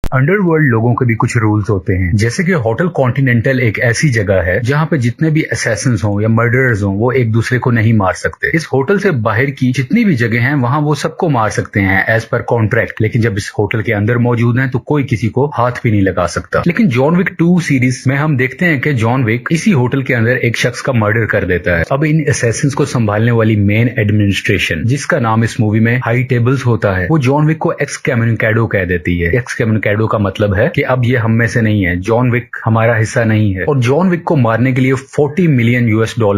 Underworld लोगों के भी कुछ रूल्स होते हैं, जैसे कि होटल कॉन्टिनेंटल एक ऐसी जगह है जहाँ पे जितने भी असैसिन्स हों या मर्डरर्स हों वो एक दूसरे को नहीं मार सकते। इस होटल से बाहर की जितनी भी जगह हैं वहाँ वो सबको मार सकते हैं एज पर कॉन्ट्रैक्ट, लेकिन जब इस होटल के अंदर मौजूद हैं तो कोई किसी को हाथ भी नहीं लगा सकता। लेकिन जॉन विक 2 सीरीज में हम देखते हैं कि जॉन विक इसी होटल के अंदर एक शख्स का मर्डर कर देता है। अब इन असैसिन्स को संभालने वाली मेन एडमिनिस्ट्रेशन, जिसका नाम इस मूवी में हाई टेबल्स होता है, वो जॉन विक को एक्सकम्युनिकेडो कह देती है। एक्सकम्युनिकेडो का मतलब है कि अब ये हम में से नहीं है, जॉन विक हमारा हिस्सा नहीं है। और जॉन विक को मारने के लिए $40 मिलियन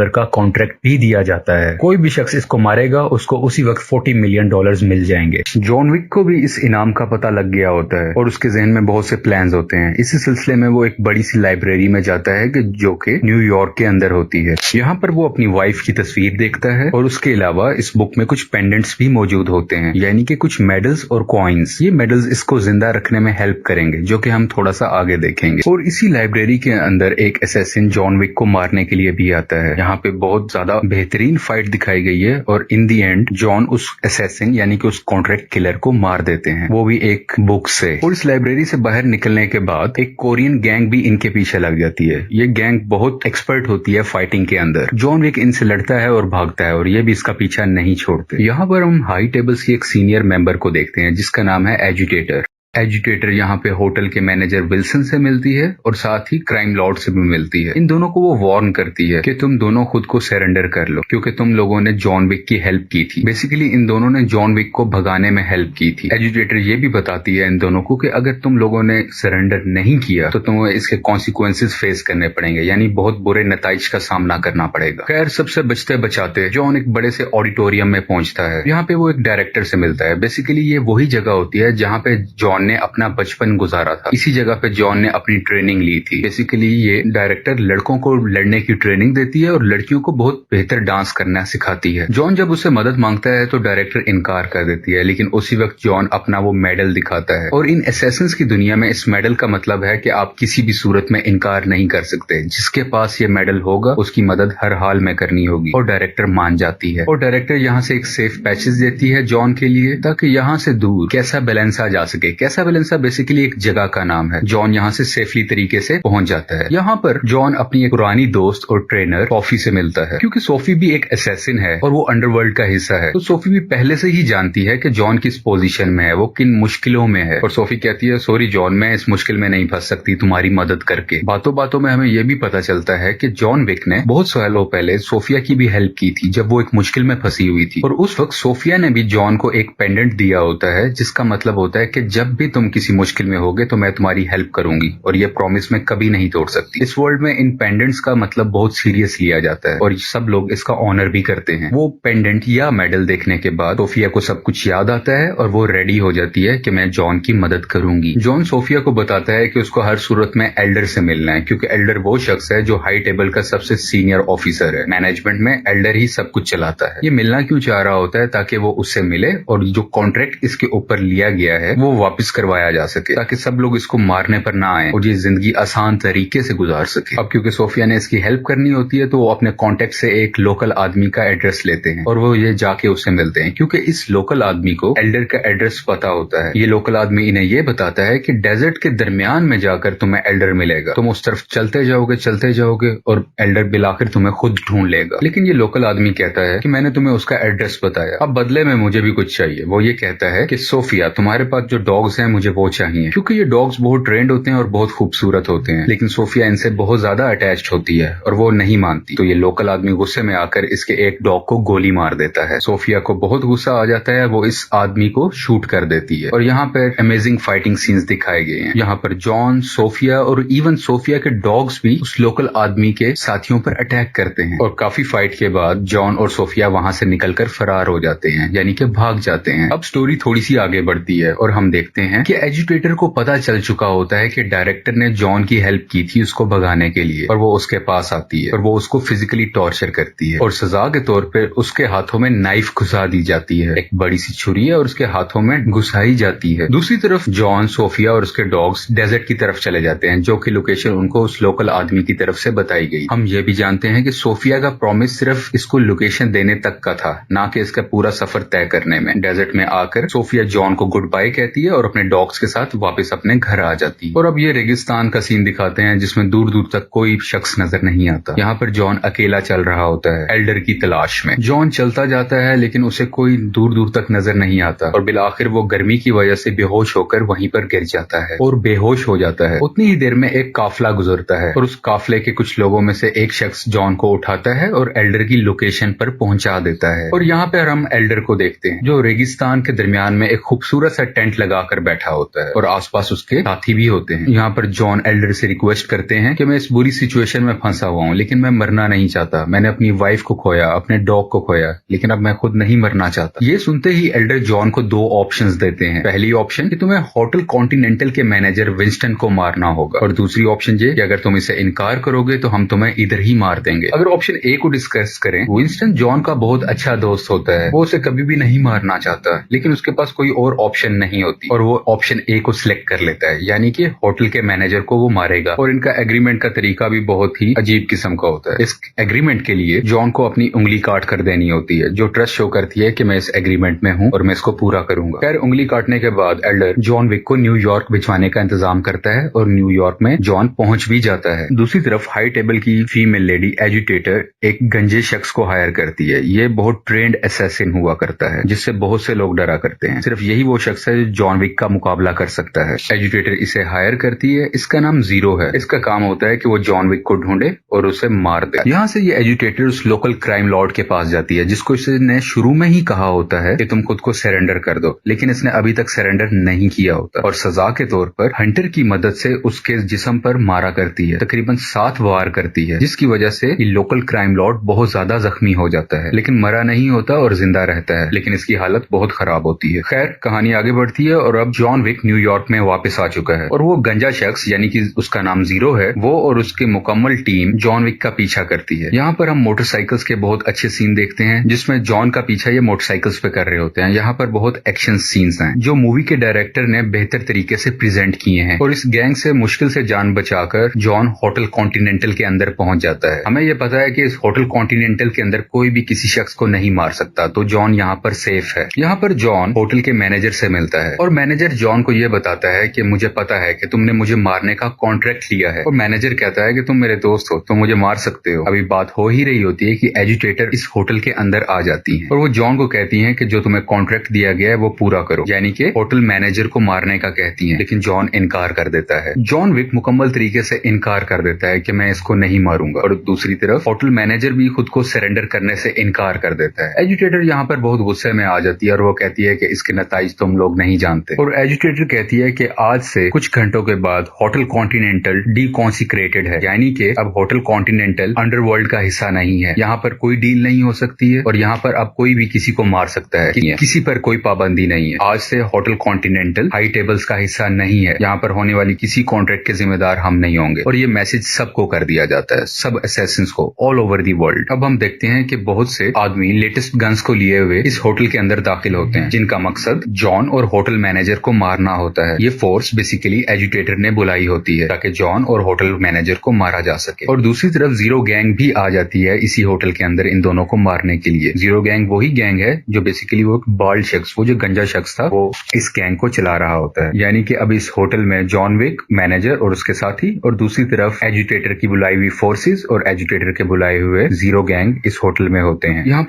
का कॉन्ट्रैक्ट भी दिया जाता है। कोई भी शख्स इसको मारेगा उसको उसी वक्त $40 मिलियन मिल जाएंगे। जॉन विक को भी इस इनाम का पता लग गया होता है और उसके जहन में बहुत से प्लान्स होते हैं। इसी सिलसिले में वो एक बड़ी सी लाइब्रेरी में जाता है कि जो कि न्यूयॉर्क के अंदर होती है। यहाँ पर वो अपनी वाइफ की तस्वीर देखता है और उसके अलावा इस बुक में कुछ पेंडेंट्स भी मौजूद होते हैं, यानी कि कुछ मेडल्स और कॉइन्स। ये मेडल्स इसको जिंदा रखने में हेल्प करेंगे, जो कि हम थोड़ा सा आगे देखेंगे। और इसी लाइब्रेरी के अंदर एक असैसिन जॉन विक को मारने के लिए भी आता है। यहाँ पे बहुत ज्यादा बेहतरीन फाइट दिखाई गई है और इन दी एंड जॉन उस असैसिन यानी कि उस कॉन्ट्रैक्ट किलर को मार देते हैं, वो भी एक बुक से। और इस लाइब्रेरी से बाहर निकलने के बाद एक कोरियन गैंग भी इनके पीछे लग जाती है। ये गैंग बहुत एक्सपर्ट होती है फाइटिंग के अंदर। जॉन विक इनसे लड़ता है और भागता है और ये भी इसका पीछा नहीं छोड़ते। यहाँ पर हम हाई टेबल्स की एक सीनियर मेंबर को देखते हैं जिसका नाम है एजुटेटर। एजुटेटर यहाँ पे होटल के मैनेजर विल्सन से मिलती है और साथ ही क्राइम लॉर्ड से भी मिलती है। इन दोनों को वो वार्न करती है कि तुम दोनों खुद को सरेंडर कर लो क्योंकि तुम लोगों ने जॉन विक की हेल्प की थी। बेसिकली इन दोनों ने जॉन विक को भगाने में हेल्प की थी। एजुटेटर ये भी बताती है इन दोनों को कि अगर तुम लोगों ने सरेंडर नहीं किया तो तुम्हें इसके कॉन्सिक्वेंसेस फेस करने पड़ेंगे, यानी बहुत बुरे नताइज का सामना करना पड़ेगा। खैर, सबसे बचते बचाते जॉन एक बड़े से ऑडिटोरियम में पहुंचता है। यहाँ पे वो एक डायरेक्टर से मिलता है। बेसिकली ये वही जगह होती है जहाँ पे जॉन ने अपना बचपन गुजारा था। इसी जगह पे जॉन ने अपनी ट्रेनिंग ली थी। बेसिकली ये डायरेक्टर लड़कों को लड़ने की ट्रेनिंग देती है और लड़कियों को बहुत बेहतर डांस करना सिखाती है। जॉन जब उससे मदद मांगता है तो डायरेक्टर इनकार कर देती है, लेकिन उसी वक्त जॉन अपना वो मेडल दिखाता है। और इन असैसिन्स की दुनिया में इस मेडल का मतलब है कि आप किसी भी सूरत में इनकार नहीं कर सकते। जिसके पास ये मेडल होगा उसकी मदद हर हाल में करनी होगी। और डायरेक्टर मान जाती है और डायरेक्टर यहाँ से एक सेफ पैचेस देती है जॉन के लिए ताकि यहाँ से दूर कैसा बैलेंसा जा सके। कैसा बैलेंसा बेसिकली एक जगह का नाम है। जॉन यहाँ से सेफली तरीके से पहुंच जाता है। यहाँ पर जॉन अपनी एक पुरानी दोस्त और ट्रेनर सोफी से मिलता है, क्योंकि सोफी भी एक असैसिन है और वो अंडरवर्ल्ड का हिस्सा है। तो सोफी भी पहले से ही जानती है कि जॉन किस पोजीशन में है, वो किन मुश्किलों में है। और सोफी कहती है, सॉरी जॉन, मैं इस मुश्किल में नहीं फंस सकती तुम्हारी मदद करके। बातों बातों में हमें यह भी पता चलता है कि जॉन विक ने बहुत सालों पहले सोफिया की भी हेल्प की थी जब वो एक मुश्किल में फंसी हुई थी। और उस वक्त सोफिया ने भी जॉन को एक पेंडेंट दिया होता है जिसका मतलब होता है कि जब भी तुम किसी मुश्किल में होगे तो मैं तुम्हारी हेल्प करूंगी और ये प्रॉमिस मैं कभी नहीं तोड़ सकती। इस वर्ल्ड में इन पेंडेंट्स का मतलब बहुत सीरियस लिया जाता है और सब लोग इसका ऑनर भी करते हैं। वो पेंडेंट या मेडल देखने के बाद सोफिया को सब कुछ याद आता है और वो रेडी हो जाती है कि मैं जॉन की मदद करूंगी। जॉन सोफिया को बताता है कि उसको हर सूरत में एल्डर से मिलना है, क्योंकि एल्डर वो शख्स है जो हाई टेबल का सबसे सीनियर ऑफिसर है। मैनेजमेंट में एल्डर ही सब कुछ चलाता है। ये मिलना क्यों चाह रहा होता है? ताकि वो उससे मिले और जो कॉन्ट्रैक्ट इसके ऊपर लिया गया है वो वापस करवाया जा सके, ताकि सब लोग इसको मारने पर ना आए और ये जिंदगी आसान तरीके से गुजार सके। अब क्योंकि सोफिया ने इसकी हेल्प करनी होती है तो वो अपने कॉन्टेक्ट से एक लोकल आदमी का एड्रेस लेते हैं और वो ये जाके उससे मिलते हैं, क्योंकि इस लोकल आदमी को एल्डर का एड्रेस पता होता है। ये लोकल आदमी इन्हें ये बताता है कि डेजर्ट के दरमियान में जाकर तुम्हें एल्डर मिलेगा। तुम उस तरफ चलते जाओगे और एल्डर बिल आखिर तुम्हें खुद ढूंढ लेगा। लेकिन ये लोकल आदमी कहता है कि मैंने तुम्हें उसका एड्रेस बताया, अब बदले में मुझे भी कुछ चाहिए। वो ये कहता है कि सोफिया, तुम्हारे पास जो डॉग्स हैं मुझे वो चाहिए, क्योंकि ये डॉग्स बहुत ट्रेंड होते हैं और बहुत खूबसूरत होते हैं। लेकिन सोफिया इनसे बहुत ज्यादा अटैच्ड होती है और वो नहीं मानती। तो ये लोकल आदमी गुस्से में आकर इसके एक डॉग को गोली मार देता है। सोफिया को बहुत गुस्सा आ जाता है, वो इस आदमी को शूट कर देती है। और यहाँ पर अमेजिंग फाइटिंग सीन्स दिखाए गए हैं। यहाँ पर जॉन, सोफिया और इवन सोफिया के डॉग्स भी उस लोकल आदमी के साथियों पर अटैक करते हैं। और काफी फाइट के बाद जॉन और सोफिया वहां से निकलकर फरार हो जाते हैं, यानी कि भाग जाते हैं। अब स्टोरी थोड़ी सी आगे बढ़ती है और हम देखते हैं कि एजुटेटर को पता चल चुका होता है कि डायरेक्टर ने जॉन की हेल्प की थी उसको भगाने के लिए, और वो उसके पास आती है और वो उसको फिजिकली टॉर्चर करती है और सजा के तौर पे उसके हाथों में नाइफ घुसा दी जाती है। एक बड़ी सी छुरी है और उसके हाथों में घुसाई जाती है। दूसरी तरफ जॉन, सोफिया और उसके डॉग्स डेजर्ट की तरफ चले जाते हैं, जो कि लोकेशन उनको उस लोकल आदमी की तरफ से बताई गई। हम ये भी जानते हैं कि सोफिया का प्रॉमिस सिर्फ इसको लोकेशन देने तक का था, ना कि इसका पूरा सफर तय करने में। डेजर्ट में आकर सोफिया जॉन को गुड बाय कहती है और अपने अपने डॉग्स के साथ वापस अपने घर आ जाती है। और अब ये रेगिस्तान का सीन दिखाते हैं जिसमें दूर दूर तक कोई शख्स नजर नहीं आता। यहाँ पर जॉन अकेला चल रहा होता है एल्डर की तलाश में। जॉन चलता जाता है लेकिन उसे कोई दूर दूर तक नजर नहीं आता और बिल आखिर वो गर्मी की वजह से बेहोश होकर वहीं पर गिर जाता है और बेहोश हो जाता है। उतनी ही देर में एक काफिला गुजरता है और उस काफिले के कुछ लोगों में से एक शख्स जॉन को उठाता है और एल्डर की लोकेशन पर पहुंचा देता है। और यहाँ पर हम एल्डर को देखते हैं जो रेगिस्तान के दरमियान में एक खूबसूरत सा टेंट लगाकर बैठा होता है और आसपास उसके साथी भी होते हैं। यहाँ पर जॉन एल्डर से रिक्वेस्ट करते हैं कि मैं इस बुरी सिचुएशन में फंसा हुआ हूँ लेकिन मैं मरना नहीं चाहता। मैंने अपनी वाइफ को खोया, अपने डॉग को खोया, लेकिन अब मैं खुद नहीं मरना चाहता। ये सुनते ही एल्डर जॉन को दो ऑप्शंस देते हैं। पहली ऑप्शन कि तुम्हें होटल कॉन्टिनेंटल के मैनेजर विंस्टन को मारना होगा और दूसरी ऑप्शन ये कि अगर तुम इसे इनकार करोगे तो हम तुम्हें इधर ही मार देंगे। अगर ऑप्शन ए को डिस्कस करें, विंस्टन जॉन का बहुत अच्छा दोस्त होता है, वो उसे कभी भी नहीं मारना चाहता लेकिन उसके पास कोई और ऑप्शन नहीं होती और वो ऑप्शन ए को सिलेक्ट कर लेता है, यानी कि होटल के मैनेजर को वो मारेगा। और इनका एग्रीमेंट का तरीका भी बहुत ही अजीब किस्म का होता है। इस एग्रीमेंट के लिए जॉन को अपनी उंगली काट कर देनी होती है जो ट्रस्ट शो करती है कि मैं इस एग्रीमेंट में हूँ और मैं इसको पूरा करूंगा। खैर उंगली काटने के बाद एल्डर जॉन विक को न्यूयॉर्क भिजवाने का इंतजाम करता है और न्यूयॉर्क में जॉन पहुंच भी जाता है। दूसरी तरफ हाई टेबल की फीमेल लेडी एजुटेटर एक गंजे शख्स को हायर करती है। ये बहुत ट्रेंड असैसिन हुआ करता है जिससे बहुत से लोग डरा करते हैं। सिर्फ यही वो शख्स है जो जॉन विक का मुकाबला कर सकता है। एजुटेटर इसे हायर करती है। इसका नाम जीरो है। इसका काम होता है कि वो जॉन विक को ढूंढे और उसे मार दे। यहाँ से ये एजुटेटर उस लोकल क्राइम लॉर्ड के पास जाती है जिसको इसने शुरू में ही कहा होता है कि तुम खुद को सरेंडर कर दो, लेकिन इसने अभी तक सरेंडर नहीं किया होता और सजा के तौर पर हंटर की मदद से उसके जिस्म पर मारा करती है। तकरीबन 7 वार करती है जिसकी वजह से ये लोकल क्राइम लॉर्ड बहुत ज्यादा जख्मी हो जाता है, लेकिन मरा नहीं होता और जिंदा रहता है, लेकिन इसकी हालत बहुत खराब होती है। खैर कहानी आगे बढ़ती है और अब जॉन विक न्यूयॉर्क में वापस आ चुका है और वो गंजा शख्स यानी कि उसका नाम जीरो है, वो और उसकी मुकम्मल टीम जॉन विक का पीछा करती है। यहाँ पर हम मोटरसाइकिल्स के बहुत अच्छे सीन देखते हैं जिसमें जॉन का पीछा ये मोटरसाइकिल्स पे कर रहे होते हैं। यहाँ पर बहुत एक्शन सीन्स हैं जो मूवी के डायरेक्टर ने बेहतर तरीके से प्रेजेंट किए हैं और इस गैंग से मुश्किल से जान बचाकर जॉन होटल कॉन्टिनेंटल के अंदर पहुंच जाता है। हमें यह पता है कि इस होटल कॉन्टिनेंटल के अंदर कोई भी किसी शख्स को नहीं मार सकता, तो जॉन यहाँ पर सेफ है। यहाँ पर जॉन होटल के मैनेजर से मिलता है और मैनेजर जॉन को यह बताता है कि मुझे पता है कि तुमने मुझे मारने का कॉन्ट्रैक्ट लिया है। और मैनेजर कहता है कि तुम मेरे दोस्त हो, तुम मुझे मार सकते हो। अभी बात हो ही रही होती है कि एजुटेटर इस होटल के अंदर आ जाती है और वो जॉन को कहती है कि जो तुम्हें कॉन्ट्रैक्ट दिया गया है वो पूरा करो, यानी कि होटल मैनेजर को मारने का कहती है, लेकिन जॉन इनकार कर देता है। जॉन विक मुकम्मल तरीके से इनकार कर देता है कि मैं इसको नहीं मारूंगा और दूसरी तरफ होटल मैनेजर भी खुद को सरेंडर करने से इनकार कर देता है। एजुटेटर यहाँ पर बहुत गुस्से में आ जाती है और वो कहती है कि इसके नताइज तुम लोग नहीं जानते। और एजुटेटर कहती है कि आज से कुछ घंटों के बाद होटल कॉन्टिनेंटल डीकॉन्सिक्रेटेड है, यानी कि अब होटल कॉन्टिनेंटल अंडरवर्ल्ड का हिस्सा नहीं है। यहाँ पर कोई डील नहीं हो सकती है और यहाँ पर अब कोई भी किसी को मार सकता है, किसी पर कोई पाबंदी नहीं है। आज से होटल कॉन्टिनेंटल हाई टेबल्स का हिस्सा नहीं है। यहाँ पर होने वाली किसी कॉन्ट्रैक्ट के जिम्मेदार हम नहीं होंगे और ये मैसेज सबको कर दिया जाता है, सब असैसिन्स को ऑल ओवर दी वर्ल्ड। अब हम देखते हैं कि बहुत से आदमी लेटेस्ट गन्स को लिए हुए इस होटल के अंदर दाखिल होते हैं जिनका मकसद जॉन और होटल मैनेजर को मारना होता है। ये फोर्स बेसिकली एजुटेटर ने बुलाई होती है ताकि जॉन और होटल मैनेजर को मारा जा सके। और दूसरी तरफ जीरो गैंग भी आ जाती है इसी होटल के अंदर इन दोनों को मारने के लिए। जीरो गैंग वही गैंग है जो बेसिकली वो बाल्ड शख्स, वो जो गंजा शख्स था, वो इस गैंग को चला रहा होता है। यानी कि अब इस होटल में जॉन विक, मैनेजर और उसके साथी और दूसरी तरफ एजुटेटर की बुलाई हुई फोर्सेस और एजुटेटर के बुलाए हुए जीरो गैंग इस होटल में होते हैं। यहाँ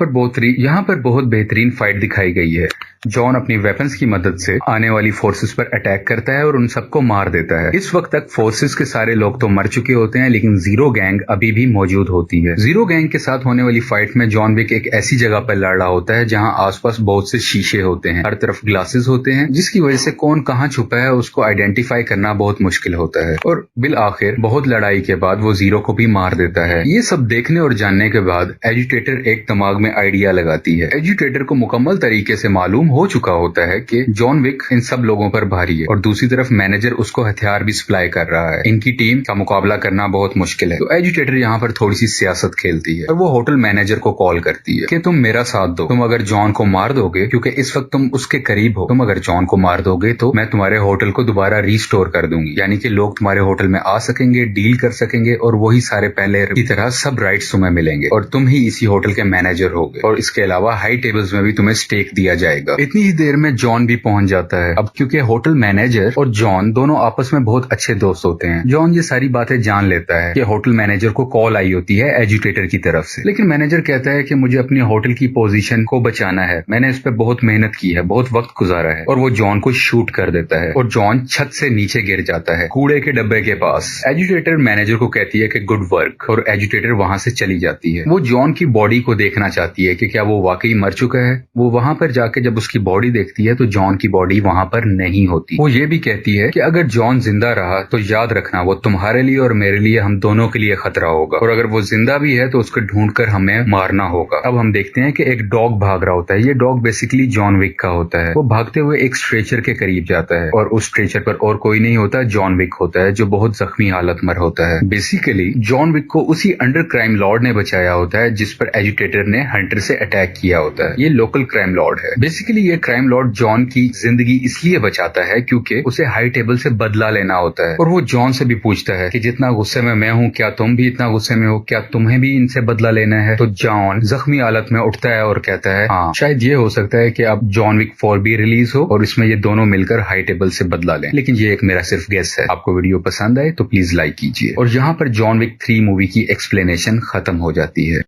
पर बहुत बेहतरीन फाइट दिखाई गई है। जॉन अपनी वेपन्स की मदद से आने वाली फोर्सेस पर अटैक करता है और उन सबको मार देता है। इस वक्त तक फोर्सेस के सारे लोग तो मर चुके होते हैं लेकिन जीरो गैंग अभी भी मौजूद होती है। जीरो गैंग के साथ होने वाली फाइट में जॉन विक एक ऐसी जगह पर लड़ रहा होता है जहां आसपास बहुत से शीशे होते हैं, हर तरफ ग्लासेस होते हैं, जिसकी वजह से कौन कहां छुपा है उसको आइडेंटिफाई करना बहुत मुश्किल होता है। और बिल आखिर बहुत लड़ाई के बाद वो जीरो को भी मार देता है। ये सब देखने और जानने के बाद एजुटेटर एक दिमाग में आइडिया लगाती है। एजुटेटर को मुकम्मल तरीके से मालूम हो चुका होता है कि जॉन विक इन सब लोगों पर भारी है और दूसरी तरफ मैनेजर उसको हथियार भी सप्लाई कर रहा है। इनकी टीम का मुकाबला करना बहुत मुश्किल है। तो एजुटेटर यहाँ पर थोड़ी सी सियासत खेलती है और वो होटल मैनेजर को कॉल करती है कि तुम मेरा साथ दो, तुम अगर जॉन को मार दोगे, क्योंकि इस वक्त तुम उसके करीब हो, तुम अगर जॉन को मार दोगे तो मैं तुम्हारे होटल को दोबारा रिस्टोर कर दूंगी, यानी कि लोग तुम्हारे होटल में आ सकेंगे, डील कर सकेंगे और वही सारे पहले की तरह सब राइट्स तुम्हें मिलेंगे और तुम ही इसी होटल के मैनेजर होगे और इसके अलावा हाई टेबल्स में भी तुम्हें स्टेक दिया जाएगा। इतनी ही देर में जॉन भी पहुंच जाता है है। अब क्योंकि होटल मैनेजर और जॉन दोनों आपस में बहुत अच्छे दोस्त होते हैं, जॉन ये सारी बातें जान लेता है कि होटल मैनेजर को कॉल आई होती है एजुटेटर की तरफ से, लेकिन मैनेजर कहता है कि मुझे अपनी होटल की पोजीशन को बचाना है, मैंने इस पे बहुत मेहनत की है, बहुत वक्त गुजारा है, और वो जॉन को शूट कर देता है और जॉन छत से नीचे गिर जाता है कूड़े के डब्बे के पास। एजुटेटर मैनेजर को कहती है कि गुड वर्क, और एजुटेटर वहां से चली जाती है। वो जॉन की बॉडी को देखना चाहती है कि क्या वो वाकई मर चुका है। वो वहां पर जाके जब उसकी बॉडी देखती है तो जॉन की बॉडी वहां पर नहीं होती। वो ये भी कहती है कि अगर जॉन जिंदा रहा तो याद रखना वो तुम्हारे लिए और मेरे लिए, हम दोनों के लिए खतरा होगा, और अगर वो जिंदा भी है तो उसको ढूंढकर हमें मारना होगा। अब हम देखते हैं कि एक डॉग भाग रहा होता है। ये डॉग बेसिकली जॉन विक का होता है। वो भागते हुए एक स्ट्रेचर के करीब जाता है और उस स्ट्रेचर पर और कोई नहीं होता, जॉन विक होता है, जो बहुत जख्मी हालत में होता है। बेसिकली जॉन विक को उसी अंडर क्राइम लॉर्ड ने बचाया होता है जिस पर एजुटेटर ने हंटर से अटैक किया होता है। ये लोकल क्राइम लॉर्ड है। बेसिकली ये क्राइम लॉर्ड जॉन की जिंदगी इसलिए बचाता है क्योंकि उसे हाई टेबल से बदला लेना होता है, और वो जॉन से भी पूछता है कि जितना गुस्से में मैं हूँ क्या तुम भी इतना गुस्से में हो, क्या तुम्हें भी इनसे बदला लेना है। तो जॉन जख्मी हालत में उठता है और कहता है हाँ, शायद ये हो सकता है कि अब जॉन विक 4 भी रिलीज हो और इसमें ये दोनों मिलकर हाई टेबल से बदला लें, लेकिन ये एक मेरा सिर्फ गेस है। आपको वीडियो पसंद आए तो प्लीज लाइक कीजिए। और यहाँ पर जॉन विक 3 मूवी की एक्सप्लेनेशन खत्म हो जाती है।